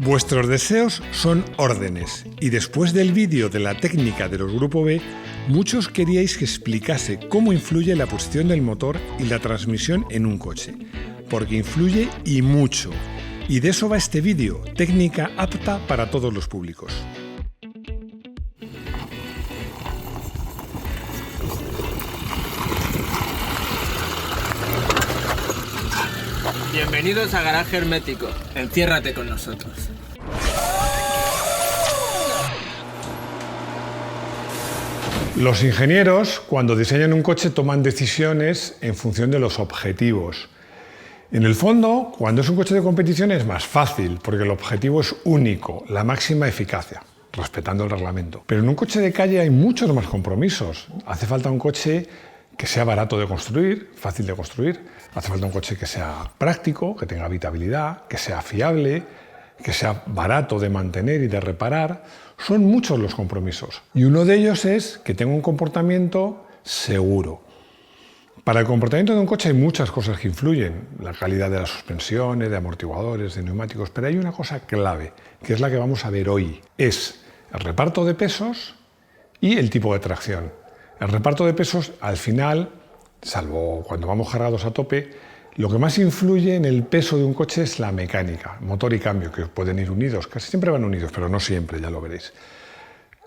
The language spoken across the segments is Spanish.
Vuestros deseos son órdenes y después del vídeo de la técnica de los Grupo B, muchos queríais que explicase cómo influye la posición del motor y la transmisión en un coche, porque influye y mucho. Y de eso va este vídeo, técnica apta para todos los públicos. Bienvenidos a Garaje Hermético. Enciérrate con nosotros. Los ingenieros, cuando diseñan un coche, toman decisiones en función de los objetivos. En el fondo, cuando es un coche de competición es más fácil, porque el objetivo es único, la máxima eficacia, respetando el reglamento. Pero en un coche de calle hay muchos más compromisos. Hace falta un coche que sea barato de construir, fácil de construir. Hace falta un coche que sea práctico, que tenga habitabilidad, que sea fiable, que sea barato de mantener y de reparar. Son muchos los compromisos. Y uno de ellos es que tenga un comportamiento seguro. Para el comportamiento de un coche hay muchas cosas que influyen. La calidad de las suspensiones, de amortiguadores, de neumáticos. Pero hay una cosa clave, que es la que vamos a ver hoy. Es el reparto de pesos y el tipo de tracción. El reparto de pesos, al final, salvo cuando vamos cargados a tope, lo que más influye en el peso de un coche es la mecánica, motor y cambio, que pueden ir unidos, casi siempre van unidos, pero no siempre, ya lo veréis.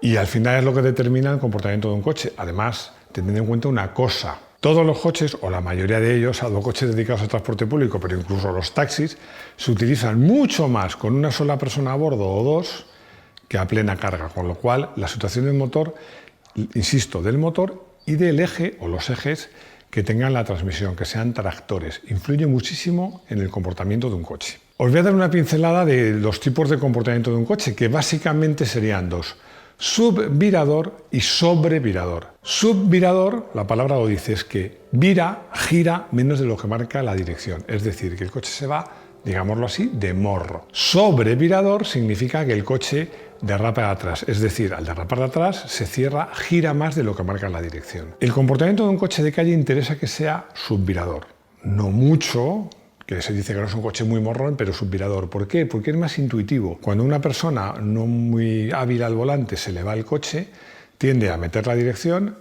Y al final es lo que determina el comportamiento de un coche. Además, teniendo en cuenta una cosa, todos los coches, o la mayoría de ellos, salvo coches dedicados al transporte público, pero incluso los taxis, se utilizan mucho más con una sola persona a bordo o dos que a plena carga, con lo cual la situación del motor, insisto, del motor y del eje o los ejes que tengan la transmisión, que sean tractores, influye muchísimo en el comportamiento de un coche. Os voy a dar una pincelada de los tipos de comportamiento de un coche, que básicamente serían dos: subvirador y sobrevirador. Subvirador, la palabra lo dice, es que gira menos de lo que marca la dirección, es decir, que el coche se va, digámoslo así, de morro. Sobrevirador significa que el coche derrapa atrás, es decir, al derrapar de atrás se cierra, gira más de lo que marca la dirección. El comportamiento de un coche de calle interesa que sea subvirador, no mucho, que se dice que no es un coche muy morrón, pero subvirador. ¿Por qué? Porque es más intuitivo. Cuando una persona no muy hábil al volante se le va el coche, tiende a meter la dirección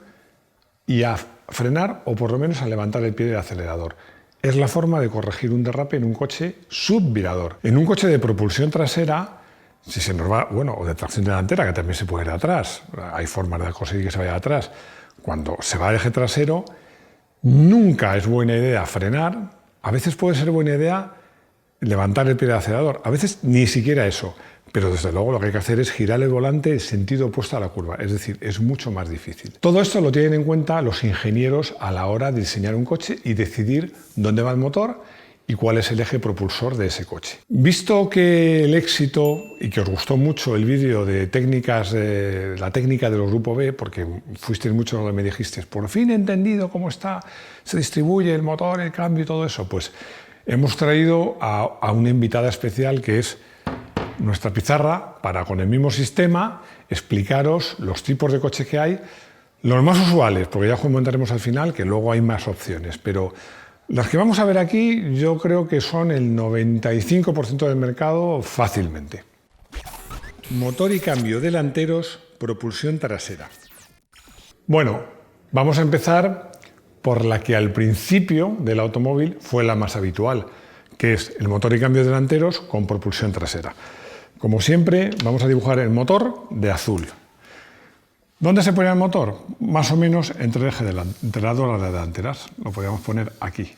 y a frenar, o por lo menos a levantar el pie del acelerador. Es la forma de corregir un derrape en un coche subvirador. En un coche de propulsión trasera, si se nos va, bueno, o de tracción delantera, que también se puede ir atrás, hay formas de conseguir que se vaya atrás. Cuando se va al eje trasero, nunca es buena idea frenar. A veces puede ser buena idea levantar el pie del acelerador, a veces ni siquiera eso. Pero desde luego lo que hay que hacer es girar el volante en sentido opuesto a la curva, es decir, es mucho más difícil. Todo esto lo tienen en cuenta los ingenieros a la hora de diseñar un coche y decidir dónde va el motor y cuál es el eje propulsor de ese coche. Visto que el éxito, y que os gustó mucho el vídeo de técnicas, la técnica de los Grupo B, porque fuisteis muchos los que me dijisteis, por fin he entendido cómo se distribuye el motor, el cambio y todo eso, pues hemos traído a una invitada especial que es nuestra pizarra para, con el mismo sistema, explicaros los tipos de coches que hay, los más usuales, porque ya os comentaremos al final que luego hay más opciones, pero las que vamos a ver aquí yo creo que son el 95% del mercado fácilmente. Motor y cambio delanteros, propulsión trasera. Bueno, vamos a empezar por la que al principio del automóvil fue la más habitual, que es el motor y cambio delanteros con propulsión trasera. Como siempre, vamos a dibujar el motor de azul. ¿Dónde se pone el motor? Más o menos entre el eje entre las dos delanteras. Lo podríamos poner aquí.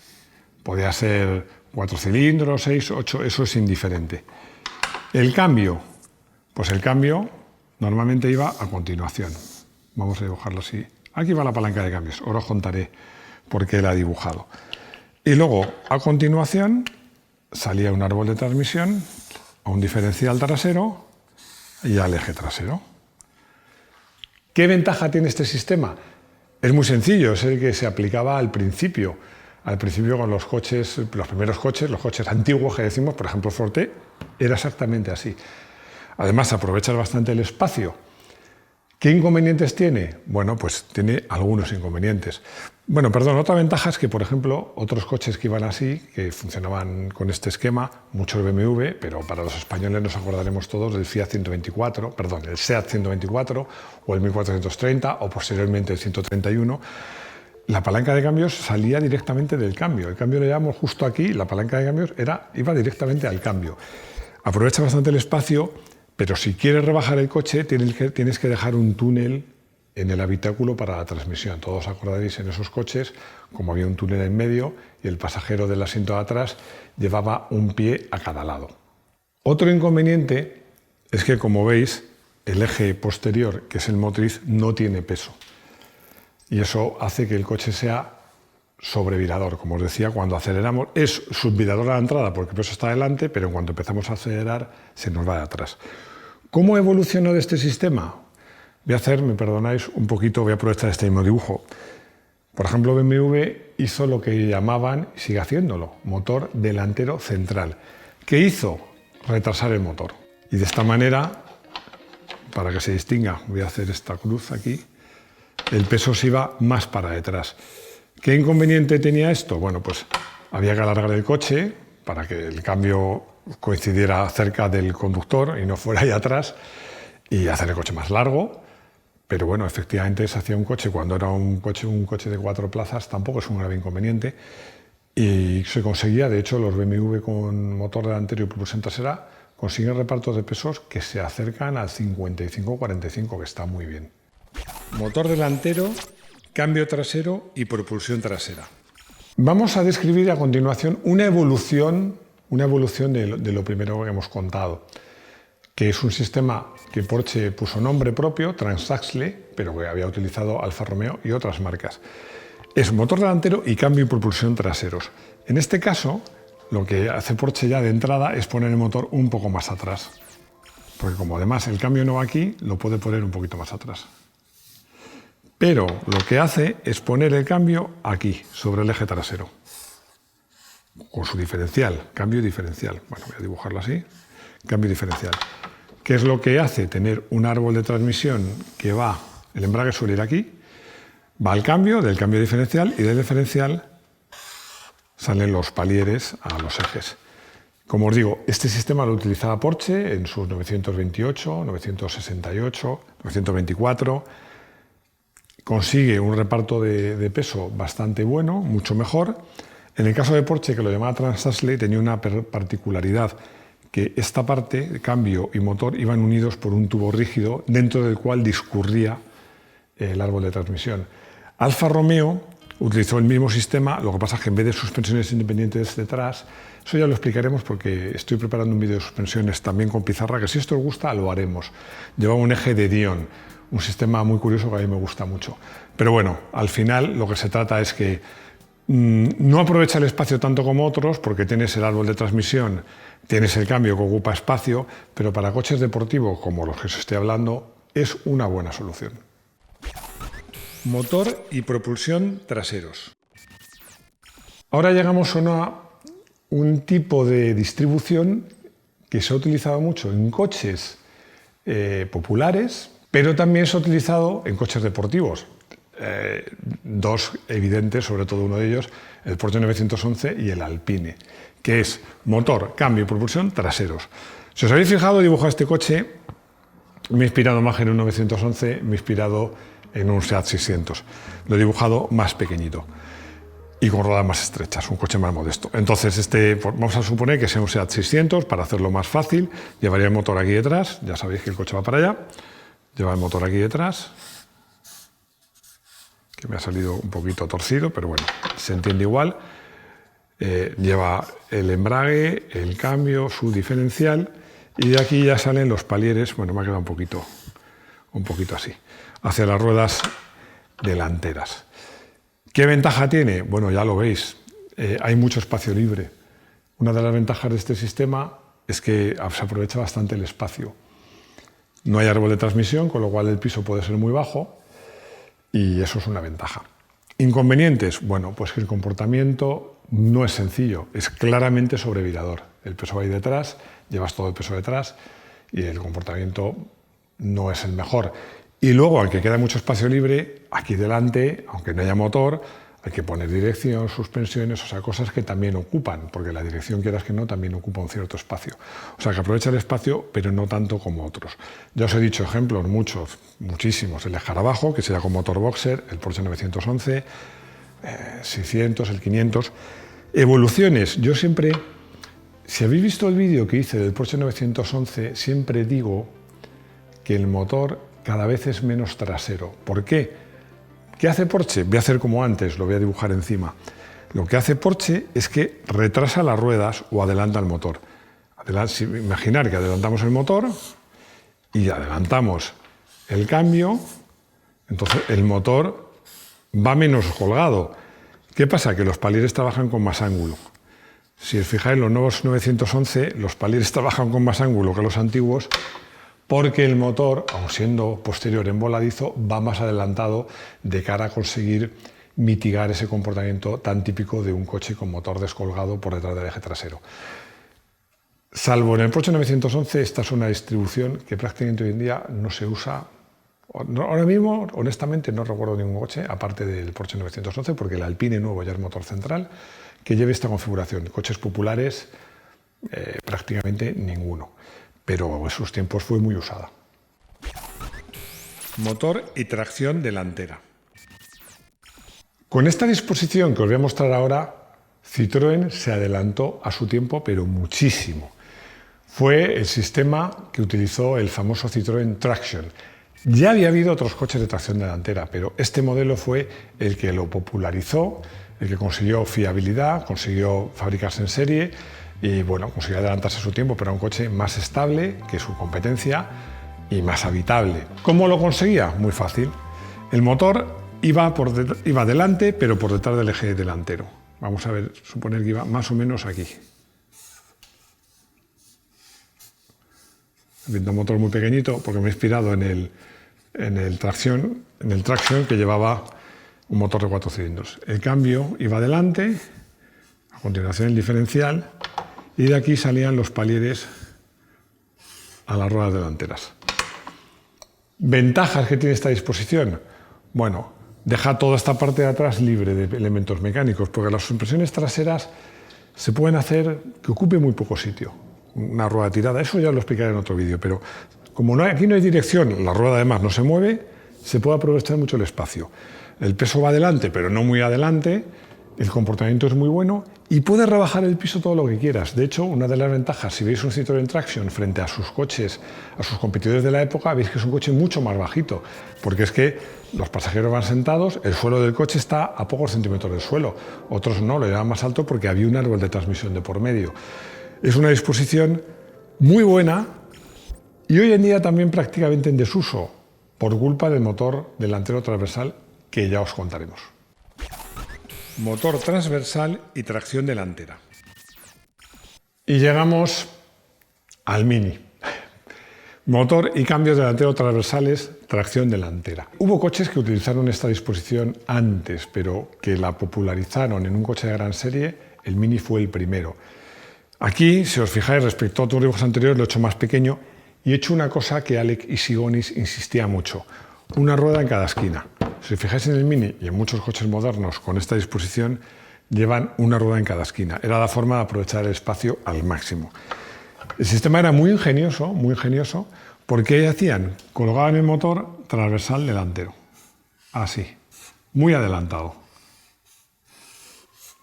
Podría ser 4 cilindros, 6, 8, eso es indiferente. El cambio, pues el cambio normalmente iba a continuación. Vamos a dibujarlo así. Aquí va la palanca de cambios, ahora os contaré por qué la he dibujado. Y luego, a continuación, salía un árbol de transmisión, a un diferencial trasero y al eje trasero. ¿Qué ventaja tiene este sistema? Es muy sencillo, es el que se aplicaba al principio. Al principio con los coches, los primeros coches, los coches antiguos que decimos, por ejemplo Forte, era exactamente así. Además aprovechas bastante el espacio ¿Qué inconvenientes tiene? Bueno, pues tiene algunos inconvenientes. Bueno, perdón, otra ventaja es que, por ejemplo, otros coches que iban así, que funcionaban con este esquema, muchos BMW, pero para los españoles nos acordaremos todos del Fiat 124, perdón, el Seat 124 o el 1430 o posteriormente el 131, la palanca de cambios salía directamente del cambio. El cambio lo llevamos justo aquí, la palanca de cambios iba directamente al cambio. Aprovecha bastante el espacio, pero si quieres rebajar el coche tienes que dejar un túnel en el habitáculo para la transmisión. Todos acordaréis en esos coches, como había un túnel en medio y el pasajero del asiento de atrás llevaba un pie a cada lado. Otro inconveniente es que, como veis, el eje posterior, que es el motriz, no tiene peso. Y eso hace que el coche sea sobrevirador. Como os decía, cuando aceleramos es subvirador a la entrada porque el peso está delante, pero en cuanto empezamos a acelerar se nos va de atrás. ¿Cómo evolucionó de este sistema? Voy a hacer, me perdonáis, un poquito, voy a aprovechar este mismo dibujo. Por ejemplo, BMW hizo lo que llamaban, y sigue haciéndolo, motor delantero central. ¿Qué hizo? Retrasar el motor. Y de esta manera, para que se distinga, voy a hacer esta cruz aquí, el peso se iba más para detrás. ¿Qué inconveniente tenía esto? Bueno, pues había que alargar el coche para que el cambio coincidiera cerca del conductor y no fuera ahí atrás, y hacer el coche más largo. Pero bueno, efectivamente se hacía un coche, cuando era un coche de 4 plazas, tampoco es un grave inconveniente. Y se conseguía, de hecho, los BMW con motor delantero y propulsión trasera consiguen repartos de pesos que se acercan al 55-45, que está muy bien. Motor delantero, cambio trasero y propulsión trasera. Vamos a describir a continuación una evolución de lo primero que hemos contado, que es un sistema que Porsche puso nombre propio, Transaxle, pero que había utilizado Alfa Romeo y otras marcas. Es motor delantero y cambio y propulsión traseros. En este caso, lo que hace Porsche ya de entrada es poner el motor un poco más atrás, porque como además el cambio no va aquí, lo puede poner un poquito más atrás. Pero lo que hace es poner el cambio aquí, sobre el eje trasero, con su diferencial, cambio diferencial. Bueno, voy a dibujarlo así, cambio diferencial. ¿Qué es lo que hace? Tener un árbol de transmisión que va, el embrague suele ir aquí, va al cambio, del cambio diferencial, y del diferencial salen los palieres a los ejes. Como os digo, este sistema lo utilizaba Porsche en sus 928, 968, 924. Consigue un reparto de peso bastante bueno, mucho mejor. En el caso de Porsche, que lo llamaba Transaxle, tenía una particularidad, que esta parte, cambio y motor, iban unidos por un tubo rígido dentro del cual discurría el árbol de transmisión. Alfa Romeo utilizó el mismo sistema, lo que pasa es que en vez de suspensiones independientes detrás, eso ya lo explicaremos porque estoy preparando un vídeo de suspensiones también con pizarra, que si esto os gusta lo haremos. Llevaba un eje de Dion, un sistema muy curioso que a mí me gusta mucho. Pero bueno, al final lo que se trata es que no aprovecha el espacio tanto como otros, porque tienes el árbol de transmisión, tienes el cambio que ocupa espacio, pero para coches deportivos como los que os estoy hablando es una buena solución. Motor y propulsión traseros. Ahora llegamos a un tipo de distribución que se ha utilizado mucho en coches populares, pero también se ha utilizado en coches deportivos. Dos evidentes, sobre todo uno de ellos, el Porsche 911 y el Alpine, que es motor, cambio y propulsión traseros. Si os habéis fijado, he dibujado este coche, me he inspirado más en un 911, me he inspirado en un Seat 600. Lo he dibujado más pequeñito y con ruedas más estrechas, un coche más modesto. Entonces, vamos a suponer que sea un Seat 600, para hacerlo más fácil, llevaría el motor aquí detrás, ya sabéis que el coche va para allá, lleva el motor aquí detrás, que me ha salido un poquito torcido, pero bueno, se entiende igual. Lleva el embrague, el cambio, su diferencial, y de aquí ya salen los palieres, bueno, me ha quedado un poquito así, hacia las ruedas delanteras. ¿Qué ventaja tiene? Bueno, ya lo veis, hay mucho espacio libre. Una de las ventajas de este sistema es que se aprovecha bastante el espacio. No hay árbol de transmisión, con lo cual el piso puede ser muy bajo, y eso es una ventaja. Inconvenientes, bueno, pues que el comportamiento no es sencillo, es claramente sobrevirador. El peso va ahí detrás, llevas todo el peso detrás y el comportamiento no es el mejor. Y luego, aunque queda mucho espacio libre, aquí delante, aunque no haya motor, hay que poner dirección, suspensiones, o sea, cosas que también ocupan, porque la dirección, quieras que no, también ocupa un cierto espacio. O sea, que aprovecha el espacio, pero no tanto como otros. Ya os he dicho ejemplos, muchísimos. El escarabajo, que sería con motor boxer, el Porsche 911, 600, el 500. Evoluciones. Yo siempre, si habéis visto el vídeo que hice del Porsche 911, siempre digo que el motor cada vez es menos trasero. ¿Por qué? ¿Qué hace Porsche? Voy a hacer como antes, lo voy a dibujar encima. Lo que hace Porsche es que retrasa las ruedas o adelanta el motor. Imaginar que adelantamos el motor y adelantamos el cambio, entonces el motor va menos colgado. ¿Qué pasa? Que los palires trabajan con más ángulo. Si os fijáis, los nuevos 911, los palires trabajan con más ángulo que los antiguos, porque el motor, aun siendo posterior en voladizo, va más adelantado de cara a conseguir mitigar ese comportamiento tan típico de un coche con motor descolgado por detrás del eje trasero. Salvo en el Porsche 911, esta es una distribución que prácticamente hoy en día no se usa. Ahora mismo, honestamente, no recuerdo ningún coche, aparte del Porsche 911, porque el Alpine nuevo ya es motor central, que lleve esta configuración. Coches populares, prácticamente ninguno. Pero en sus tiempos fue muy usada. Motor y tracción delantera. Con esta disposición que os voy a mostrar ahora, Citroën se adelantó a su tiempo, pero muchísimo. Fue el sistema que utilizó el famoso Citroën Traction. Ya había habido otros coches de tracción delantera, pero este modelo fue el que lo popularizó, el que consiguió fiabilidad, consiguió fabricarse en serie, y bueno, consiguió adelantarse a su tiempo, pero era un coche más estable que su competencia y más habitable. ¿Cómo lo conseguía? Muy fácil. El motor iba adelante, pero por detrás del eje delantero. Vamos a ver, suponer que iba más o menos aquí. Un motor muy pequeñito, porque me he inspirado en el Traction, que llevaba un motor de 4 cilindros. El cambio iba adelante, a continuación el diferencial, y de aquí salían los palieres a las ruedas delanteras. ¿Ventajas que tiene esta disposición? Bueno, deja toda esta parte de atrás libre de elementos mecánicos, porque las suspensiones traseras se pueden hacer que ocupe muy poco sitio. Una rueda tirada, eso ya lo explicaré en otro vídeo, pero como aquí no hay dirección, la rueda además no se mueve, se puede aprovechar mucho el espacio. El peso va adelante, pero no muy adelante. El comportamiento es muy bueno y puedes rebajar el piso todo lo que quieras. De hecho, una de las ventajas, si veis un Citroën Traction frente a sus coches, a sus competidores de la época, veis que es un coche mucho más bajito, porque es que los pasajeros van sentados, el suelo del coche está a pocos centímetros del suelo. Otros no, lo llevaban más alto porque había un árbol de transmisión de por medio. Es una disposición muy buena y hoy en día también prácticamente en desuso, por culpa del motor delantero transversal que ya os contaremos. Motor transversal y tracción delantera. Y llegamos al Mini. Motor y cambios delantero transversales, tracción delantera. Hubo coches que utilizaron esta disposición antes, pero que la popularizaron en un coche de gran serie. El Mini fue el primero. Aquí, si os fijáis, respecto a otros dibujos anteriores, lo he hecho más pequeño y he hecho una cosa que Alec Issigonis insistía mucho. Una rueda en cada esquina. Si os fijáis en el Mini y en muchos coches modernos con esta disposición, llevan una rueda en cada esquina. Era la forma de aprovechar el espacio al máximo. El sistema era muy ingenioso, porque hacían, colgaban el motor transversal delantero. Así, muy adelantado.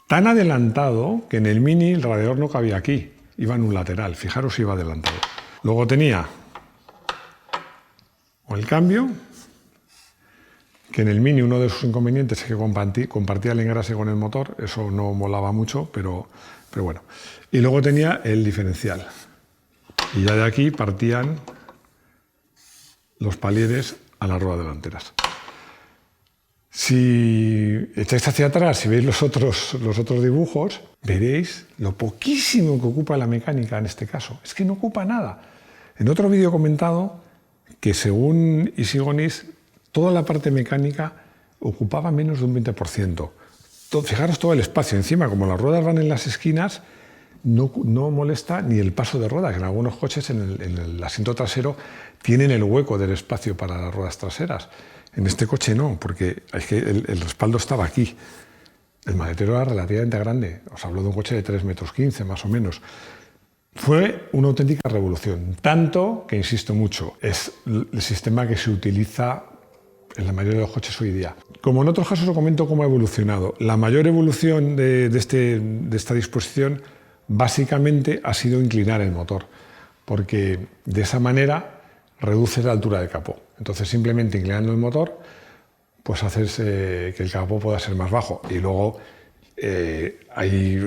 Tan adelantado que en el Mini el radiador no cabía aquí, iba en un lateral. Fijaros si iba adelantado. Luego tenía el cambio, que en el Mini uno de sus inconvenientes es que compartía el engrase con el motor, eso no molaba mucho, pero bueno. Y luego tenía el diferencial. Y ya de aquí partían los palieres a las ruedas delanteras. Si echáis hacia atrás, si veis los otros dibujos, veréis lo poquísimo que ocupa la mecánica en este caso. Es que no ocupa nada. En otro vídeo he comentado que según Issigonis, toda la parte mecánica ocupaba menos de un 20%. Fijaros todo el espacio. Encima, como las ruedas van en las esquinas, no molesta ni el paso de ruedas, que en algunos coches en el asiento trasero tienen el hueco del espacio para las ruedas traseras. En este coche no, porque es que el respaldo estaba aquí. El maletero era relativamente grande, os hablo de un coche de 3,15 metros más o menos. Fue una auténtica revolución, tanto que, insisto mucho, es el sistema que se utiliza en la mayoría de los coches hoy día. Como en otros casos os comento cómo ha evolucionado. La mayor evolución de esta disposición básicamente ha sido inclinar el motor, porque de esa manera reduces la altura del capó. Entonces, simplemente inclinando el motor, pues haces que el capó pueda ser más bajo. Y luego,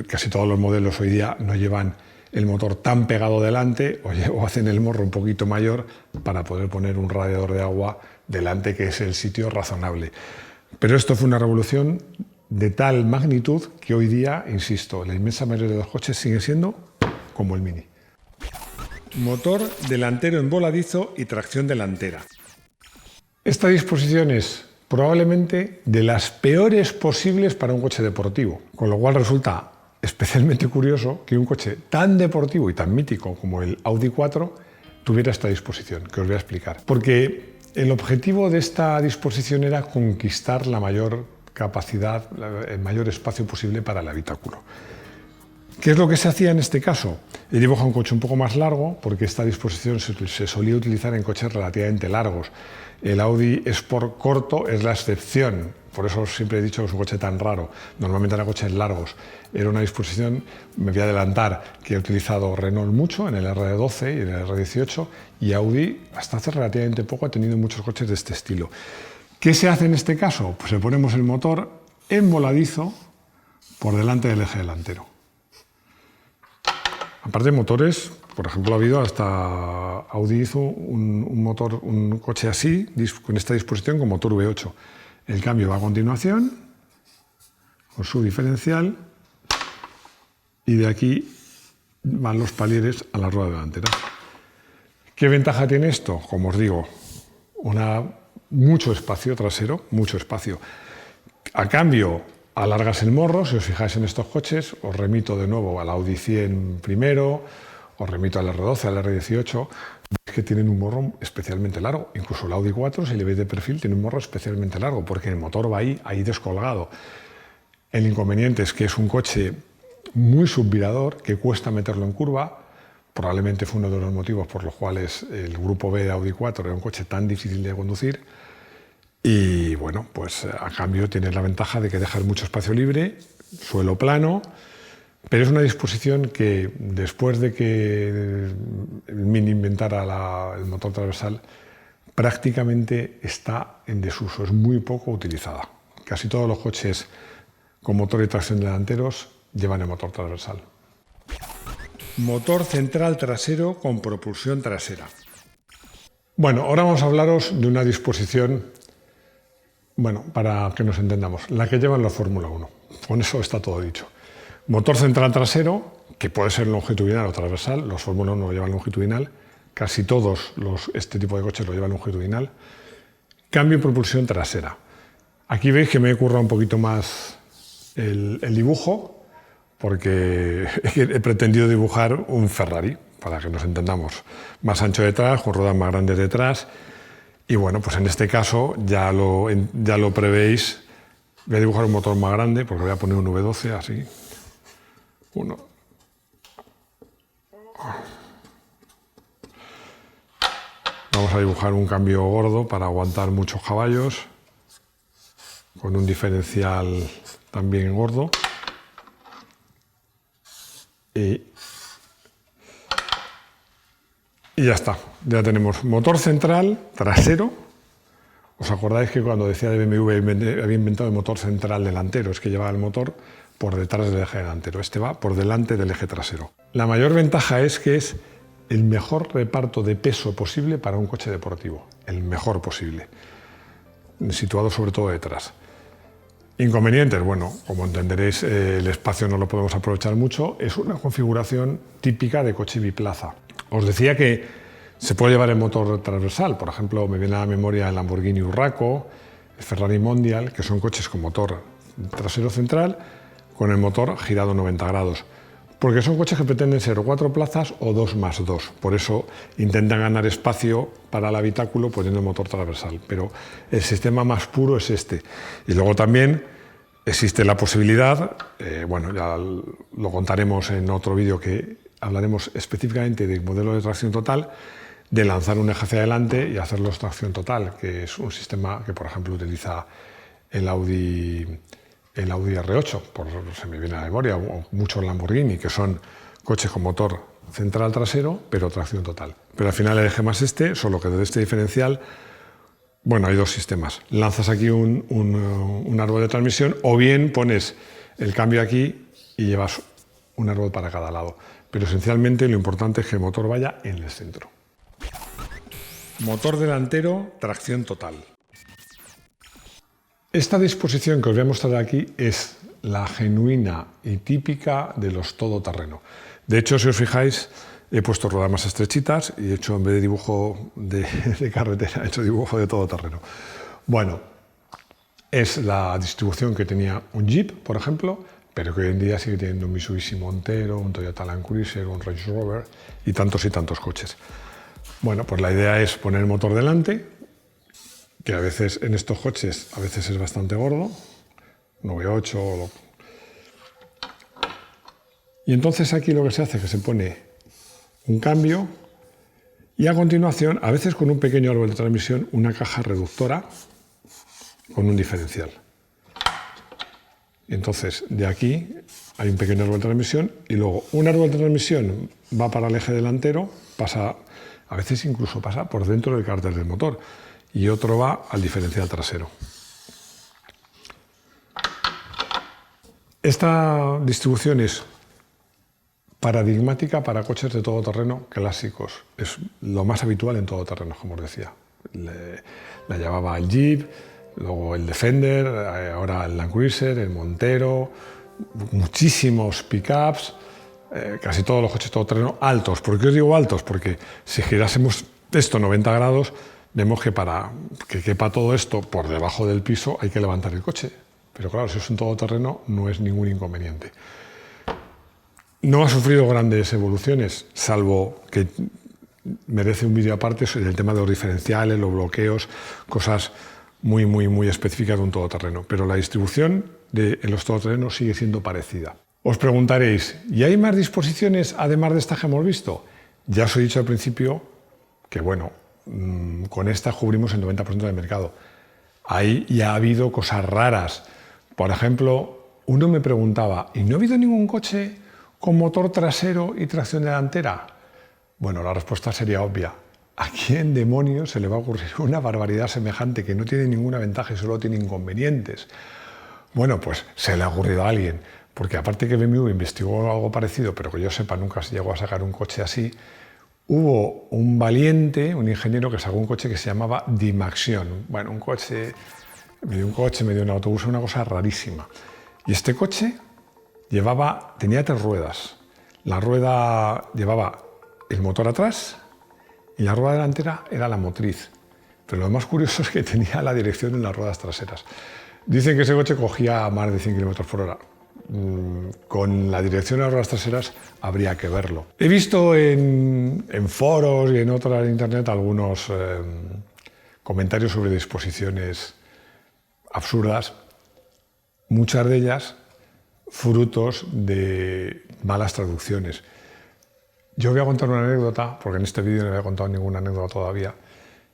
casi todos los modelos hoy día no llevan el motor tan pegado delante o hacen el morro un poquito mayor para poder poner un radiador de agua delante, que es el sitio razonable. Pero esto fue una revolución de tal magnitud que hoy día, insisto, la inmensa mayoría de los coches sigue siendo como el Mini. Motor delantero en voladizo y tracción delantera. Esta disposición es probablemente de las peores posibles para un coche deportivo, con lo cual resulta especialmente curioso que un coche tan deportivo y tan mítico como el Audi 4 tuviera esta disposición, que os voy a explicar. Porque el objetivo de esta disposición era conquistar la mayor capacidad, el mayor espacio posible para el habitáculo. ¿Qué es lo que se hacía en este caso? He dibujado un coche un poco más largo, porque esta disposición se solía utilizar en coches relativamente largos. El Audi Sport corto es la excepción, por eso siempre he dicho que es un coche tan raro. Normalmente eran coches largos. Era una disposición, me voy a adelantar, que he utilizado Renault mucho en el R12 y en el R18, y Audi hasta hace relativamente poco ha tenido muchos coches de este estilo. ¿Qué se hace en este caso? Pues le ponemos el motor en voladizo por delante del eje delantero. Aparte de motores, por ejemplo, ha habido hasta Audi hizo un coche así, con esta disposición, con motor V8. El cambio va a continuación, con su diferencial, y de aquí van los palieres a la rueda delantera. ¿Qué ventaja tiene esto? Como os digo, mucho espacio trasero, mucho espacio. A cambio, alargas el morro. Si os fijáis en estos coches, os remito de nuevo al Audi 100 primero, os remito al R12, al R18, veis que tienen un morro especialmente largo. Incluso el Audi 4, si le veis de perfil, tiene un morro especialmente largo, porque el motor va ahí descolgado. El inconveniente es que es un coche muy subvirador, que cuesta meterlo en curva. Probablemente fue uno de los motivos por los cuales el grupo B de Audi 4 era un coche tan difícil de conducir. Y bueno, pues a cambio tienes la ventaja de que dejas mucho espacio libre, suelo plano, pero es una disposición que después de que el Mini inventara el motor transversal, prácticamente está en desuso, es muy poco utilizada. Casi todos los coches con motor y tracción delanteros llevan el motor transversal. Motor central trasero con propulsión trasera. Bueno, ahora vamos a hablaros de una disposición, para que nos entendamos, la que llevan los Fórmula 1. Con eso está todo dicho. Motor central trasero, que puede ser longitudinal o transversal, los Fórmula 1 lo llevan longitudinal, casi todos este tipo de coches lo llevan longitudinal. Cambio y propulsión trasera. Aquí veis que me he currado un poquito más el dibujo, porque he pretendido dibujar un Ferrari, para que nos entendamos. Más ancho detrás, con ruedas más grandes detrás. Y bueno, pues en este caso ya lo prevéis. Voy a dibujar un motor más grande, porque voy a poner un V12 así. Vamos a dibujar un cambio gordo para aguantar muchos caballos, con un diferencial también gordo. Y ya está, ya tenemos motor central trasero. ¿Os acordáis que cuando decía de BMW había inventado el motor central delantero? Es que llevaba el motor por detrás del eje delantero. Este va por delante del eje trasero. La mayor ventaja es que es el mejor reparto de peso posible para un coche deportivo. El mejor posible. Situado sobre todo detrás. Inconvenientes, bueno, como entenderéis, el espacio no lo podemos aprovechar mucho. Es una configuración típica de coche biplaza. Os decía que se puede llevar el motor transversal. Por ejemplo, me viene a la memoria el Lamborghini Huracan, el Ferrari Mondial, que son coches con motor trasero central, con el motor girado 90 grados. Porque son coches que pretenden ser 4 plazas o 2 más 2. Por eso intentan ganar espacio para el habitáculo poniendo el motor transversal. Pero el sistema más puro es este. Y luego también existe la posibilidad, bueno, ya lo contaremos en otro vídeo que hablaremos específicamente del modelo de tracción total, de lanzar un eje hacia adelante y hacerlo tracción total, que es un sistema que, por ejemplo, utiliza el Audi R8, se me viene a la memoria, o muchos Lamborghini, que son coches con motor central trasero, pero tracción total. Pero al final el eje más solo que desde este diferencial, bueno, hay dos sistemas. Lanzas aquí un árbol de transmisión, o bien pones el cambio aquí y llevas un árbol para cada lado. Pero esencialmente lo importante es que el motor vaya en el centro. Motor delantero, tracción total. Esta disposición que os voy a mostrar aquí es la genuina y típica de los todoterreno. De hecho, si os fijáis, he puesto ruedas más estrechitas y he hecho, en vez de dibujo de carretera, he hecho dibujo de todoterreno. Bueno, es la distribución que tenía un Jeep, por ejemplo, pero que hoy en día sigue teniendo un Mitsubishi Montero, un Toyota Land Cruiser, un Range Rover y tantos coches. Bueno, pues la idea es poner el motor delante, que a veces en estos coches a veces es bastante gordo, 9.8. Y entonces aquí lo que se hace es que se pone un cambio y a continuación, a veces con un pequeño árbol de transmisión, una caja reductora con un diferencial. Entonces de aquí hay un pequeño árbol de transmisión y luego un árbol de transmisión va para el eje delantero, a veces incluso pasa por dentro del cárter del motor, y otro va al diferencial trasero. Esta distribución es paradigmática para coches de todoterreno clásicos. Es lo más habitual en todoterreno, como os decía. La llevaba el Jeep, luego el Defender, ahora el Land Cruiser, el Montero, muchísimos pickups, casi todos los coches todoterreno altos. ¿Por qué os digo altos? Porque si girásemos esto 90 grados, vemos que para que quepa todo esto por debajo del piso hay que levantar el coche. Pero claro, si es un todoterreno no es ningún inconveniente. No ha sufrido grandes evoluciones, salvo que merece un vídeo aparte sobre el tema de los diferenciales, los bloqueos, cosas muy específicas de un todoterreno. Pero la distribución en los todoterrenos sigue siendo parecida. Os preguntaréis, ¿y hay más disposiciones además de esta que hemos visto? Ya os he dicho al principio que, bueno, con esta cubrimos el 90% del mercado. Ahí ya ha habido cosas raras. Por ejemplo, uno me preguntaba, ¿y no ha habido ningún coche con motor trasero y tracción delantera? Bueno, la respuesta sería obvia. ¿A quién demonios se le va a ocurrir una barbaridad semejante que no tiene ninguna ventaja y solo tiene inconvenientes? Bueno, pues se le ha ocurrido a alguien, porque aparte que BMW investigó algo parecido, pero que yo sepa nunca se llegó a sacar un coche así, hubo un valiente, un ingeniero que sacó un coche que se llamaba Dimaxion. Bueno, un coche, medio un autobús, una cosa rarísima. Y este coche tenía 3 ruedas. La rueda llevaba el motor atrás y la rueda delantera era la motriz. Pero lo más curioso es que tenía la dirección en las ruedas traseras. Dicen que ese coche cogía más de 100 km por hora. Con la dirección de las ruedas traseras habría que verlo. He visto en foros y en otras de internet algunos comentarios sobre disposiciones absurdas, muchas de ellas frutos de malas traducciones. Yo voy a contar una anécdota, porque en este vídeo no voy a contar ninguna anécdota todavía,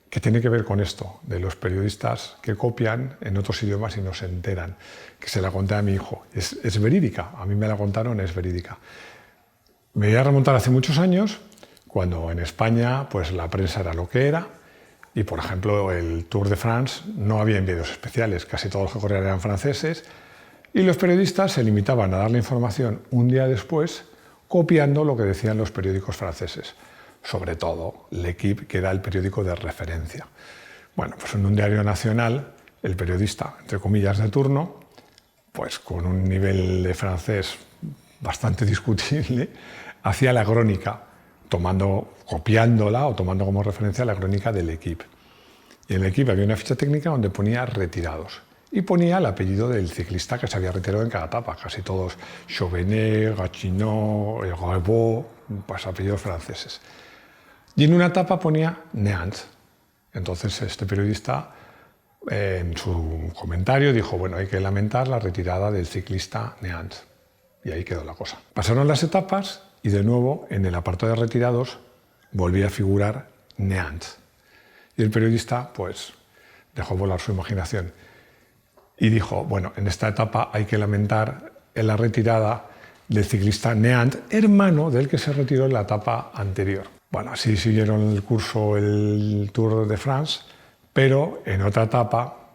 que tiene que ver con esto, de los periodistas que copian en otros idiomas y no se enteran, que se la conté a mi hijo. Es verídica, a mí me la contaron, es verídica. Me voy a remontar hace muchos años, cuando en España pues la prensa era lo que era, y por ejemplo el Tour de France no había enviados especiales, casi todos los que corrían eran franceses, y los periodistas se limitaban a dar la información un día después, copiando lo que decían los periódicos franceses. Sobre todo L'Équipe, que era el periódico de referencia. Bueno, pues en un diario nacional, el periodista, entre comillas, de turno, pues con un nivel de francés bastante discutible, hacía la crónica, copiándola o tomando como referencia la crónica de L'Équipe. Y en L'Équipe había una ficha técnica donde ponía retirados. y ponía el apellido del ciclista que se había retirado en cada etapa, casi todos Chauvenet, Gachinot, Revaux, pues apellidos franceses. Y en una etapa ponía Neant. Entonces este periodista en su comentario dijo, bueno, hay que lamentar la retirada del ciclista Neant. Y ahí quedó la cosa. Pasaron las etapas y de nuevo en el apartado de retirados volvía a figurar Neant. Y el periodista pues dejó volar su imaginación y dijo, bueno, en esta etapa hay que lamentar la retirada del ciclista Neant, hermano del que se retiró en la etapa anterior. Bueno, así siguieron el curso el Tour de France, pero en otra etapa,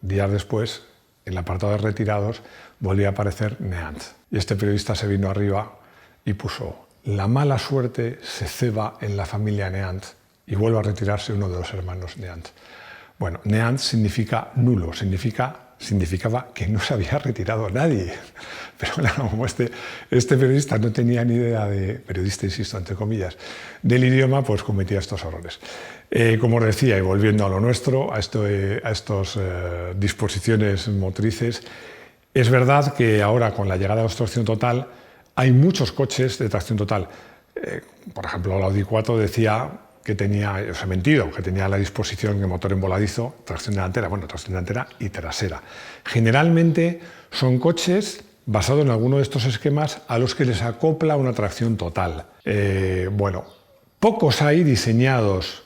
días después, en el apartado de retirados, volvía a aparecer Neant. Y este periodista se vino arriba y puso, la mala suerte se ceba en la familia Neant y vuelve a retirarse uno de los hermanos Neant. Bueno, Neant significa nulo, significaba que no se había retirado nadie. Pero claro, como este periodista no tenía ni idea de, periodista insisto, entre comillas, del idioma, pues cometía estos errores. Como os decía, y volviendo a lo nuestro, a estas disposiciones motrices, es verdad que ahora con la llegada de la tracción total hay muchos coches de tracción total. Por ejemplo, el Audi 4 decía que tenía, os he mentido, que tenía a la disposición el motor en voladizo, tracción delantera, bueno, tracción delantera y trasera. Generalmente son coches basados en alguno de estos esquemas a los que les acopla una tracción total. Bueno, pocos hay diseñados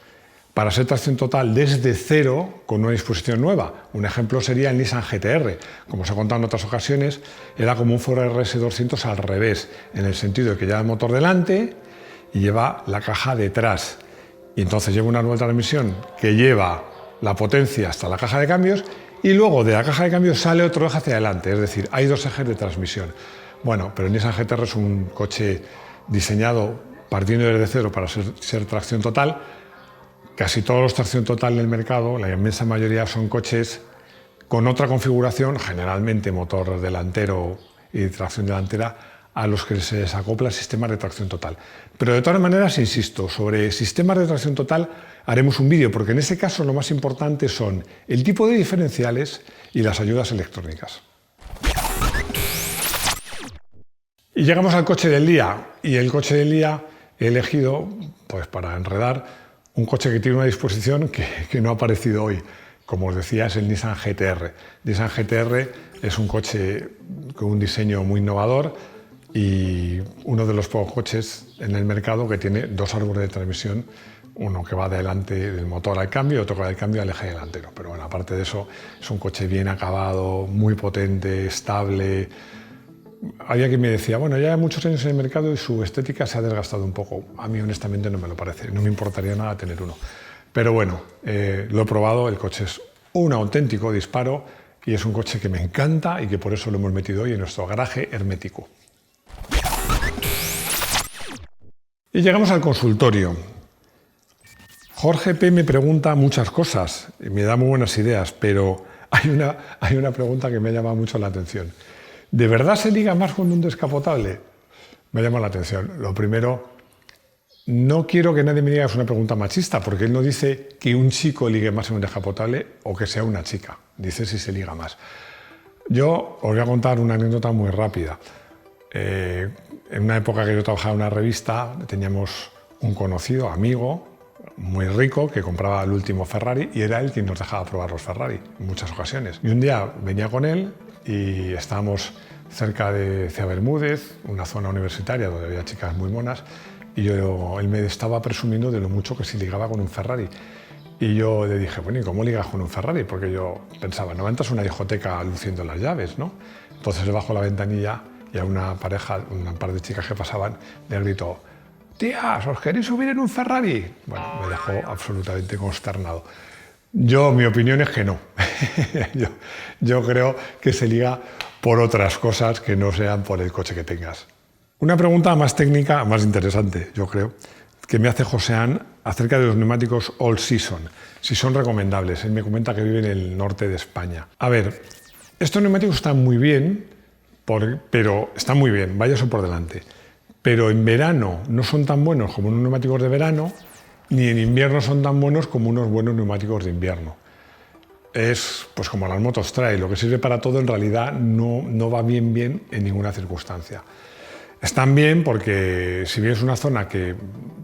para ser tracción total desde cero con una disposición nueva. Un ejemplo sería el Nissan GT-R. Como os he contado en otras ocasiones, era como un Ford RS200 al revés, en el sentido de que lleva el motor delante y lleva la caja detrás. Y entonces lleva una nueva transmisión que lleva la potencia hasta la caja de cambios y luego de la caja de cambios sale otro eje hacia adelante, es decir, hay dos ejes de transmisión. Bueno, pero el Nissan GT-R es un coche diseñado partiendo desde cero para ser tracción total. Casi todos los tracción total en el mercado, la inmensa mayoría son coches con otra configuración, generalmente motor delantero y tracción delantera, a los que se les acopla sistemas de tracción total. Pero de todas maneras, insisto, sobre sistemas de tracción total haremos un vídeo, porque en ese caso lo más importante son el tipo de diferenciales y las ayudas electrónicas. Y llegamos al coche del día, y el coche del día he elegido, pues para enredar, un coche que tiene una disposición que no ha aparecido hoy. Como os decía, es el Nissan GT-R. Nissan GT-R es un coche con un diseño muy innovador, y uno de los pocos coches en el mercado que tiene dos árboles de transmisión, uno que va delante del motor al cambio y otro que va del cambio al eje delantero. Pero bueno, aparte de eso, es un coche bien acabado, muy potente, estable. Había quien me decía, bueno, ya hay muchos años en el mercado y su estética se ha desgastado un poco. A mí honestamente no me lo parece, no me importaría nada tener uno. Pero bueno, lo he probado, el coche es un auténtico disparo y es un coche que me encanta y que por eso lo hemos metido hoy en nuestro garaje hermético. Y llegamos al consultorio. Jorge P. me pregunta muchas cosas y me da muy buenas ideas, pero hay una pregunta que me ha llamado mucho la atención. ¿De verdad se liga más con un descapotable? Me ha llamado la atención. Lo primero, no quiero que nadie me diga que es una pregunta machista, porque él no dice que un chico ligue más en un descapotable o que sea una chica. Dice si se liga más. Yo os voy a contar una anécdota muy rápida. En una época que yo trabajaba en una revista, teníamos un conocido, amigo, muy rico, que compraba el último Ferrari y era él quien nos dejaba probar los Ferrari en muchas ocasiones. Y un día venía con él y estábamos cerca de Ciudad Bermúdez, una zona universitaria donde había chicas muy monas, y él me estaba presumiendo de lo mucho que se ligaba con un Ferrari. Y yo le dije, bueno, ¿y cómo ligas con un Ferrari? Porque yo pensaba, no entras a una discoteca luciendo las llaves, ¿no? Entonces le bajo la ventanilla y a una pareja, un par de chicas que pasaban, le gritó, tías, ¿os queréis subir en un Ferrari? Bueno, me dejó absolutamente consternado. Mi opinión es que no. yo creo que se liga por otras cosas que no sean por el coche que tengas. Una pregunta más técnica, más interesante, yo creo, que me hace Joseán acerca de los neumáticos All Season, si son recomendables. Él me comenta que vive en el norte de España. A ver, estos neumáticos están muy bien, pero están muy bien, vaya eso por delante. Pero en verano no son tan buenos como unos neumáticos de verano, ni en invierno son tan buenos como unos buenos neumáticos de invierno. es pues como las motos trail, lo que sirve para todo en realidad no va bien en ninguna circunstancia. Están bien porque si vienes a una zona que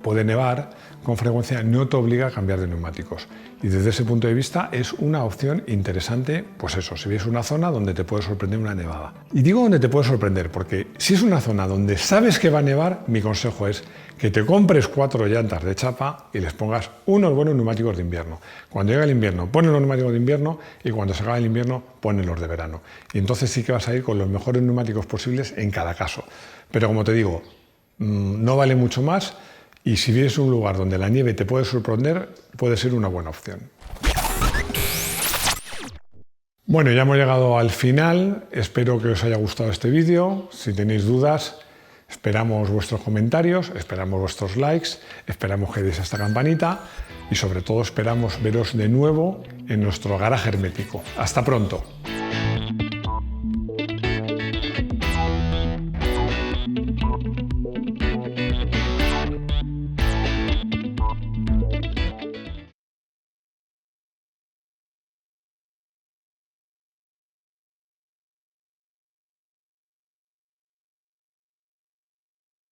puede nevar con frecuencia, no te obliga a cambiar de neumáticos. Y desde ese punto de vista es una opción interesante, pues eso, si vienes a una zona donde te puede sorprender una nevada. Y digo donde te puede sorprender porque si es una zona donde sabes que va a nevar, mi consejo es que te compres 4 llantas de chapa y les pongas unos buenos neumáticos de invierno. Cuando llega el invierno, ponen los neumáticos de invierno y cuando se acaba el invierno, ponen los de verano. Y entonces sí que vas a ir con los mejores neumáticos posibles en cada caso. Pero como te digo, no vale mucho más y si vienes a un lugar donde la nieve te puede sorprender, puede ser una buena opción. Bueno, ya hemos llegado al final. Espero que os haya gustado este vídeo. Si tenéis dudas, esperamos vuestros comentarios, esperamos vuestros likes, esperamos que deis a esta campanita y sobre todo esperamos veros de nuevo en nuestro garaje hermético. ¡Hasta pronto!